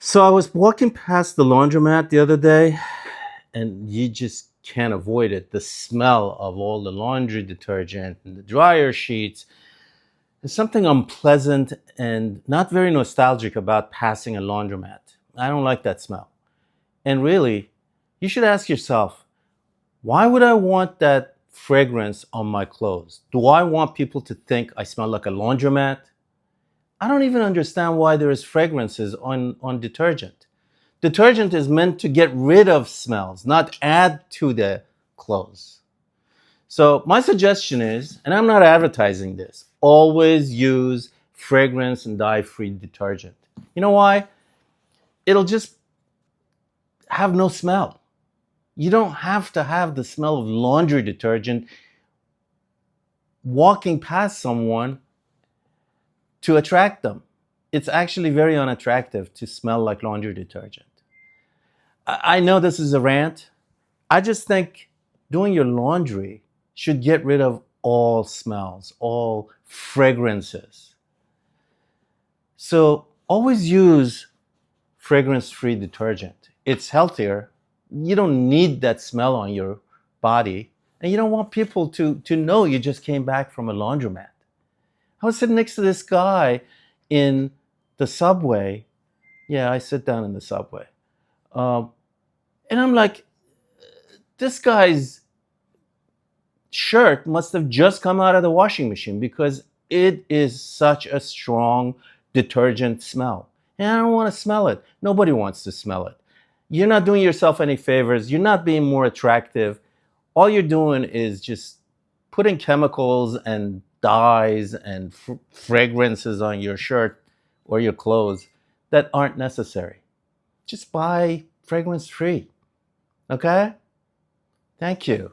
So I was walking past the laundromat the other day, and you just can't avoid it. The smell of all the laundry detergent and the dryer sheets. There's something unpleasant and not very nostalgic about passing a laundromat. I don't like that smell. And really, you should ask yourself, why would I want that fragrance on my clothes? Do I want people to think I smell like a laundromat? I don't even understand why there is fragrances on detergent. Detergent is meant to get rid of smells, not add to the clothes. So my suggestion is, and I'm not advertising this, always use fragrance and dye-free detergent. You know why? It'll just have no smell. You don't have to have the smell of laundry detergent walking past someone to attract them. It's actually very unattractive to smell like laundry detergent. I know this is a rant. I just think doing your laundry should get rid of all smells, all fragrances. So always use fragrance-free detergent. It's healthier. You don't need that smell on your body, and you don't want people to know you just came back from a laundromat. I was sitting next to this guy in the subway. Yeah, I sit down in the subway. Um, and I'm like, this guy's shirt must have just come out of the washing machine because it is such a strong detergent smell. And I don't want to smell it. Nobody wants to smell it. You're not doing yourself any favors. You're not being more attractive. All you're doing is just putting chemicals and dyes and fragrances on your shirt or your clothes that aren't necessary. Just buy fragrance free. Okay? Thank you.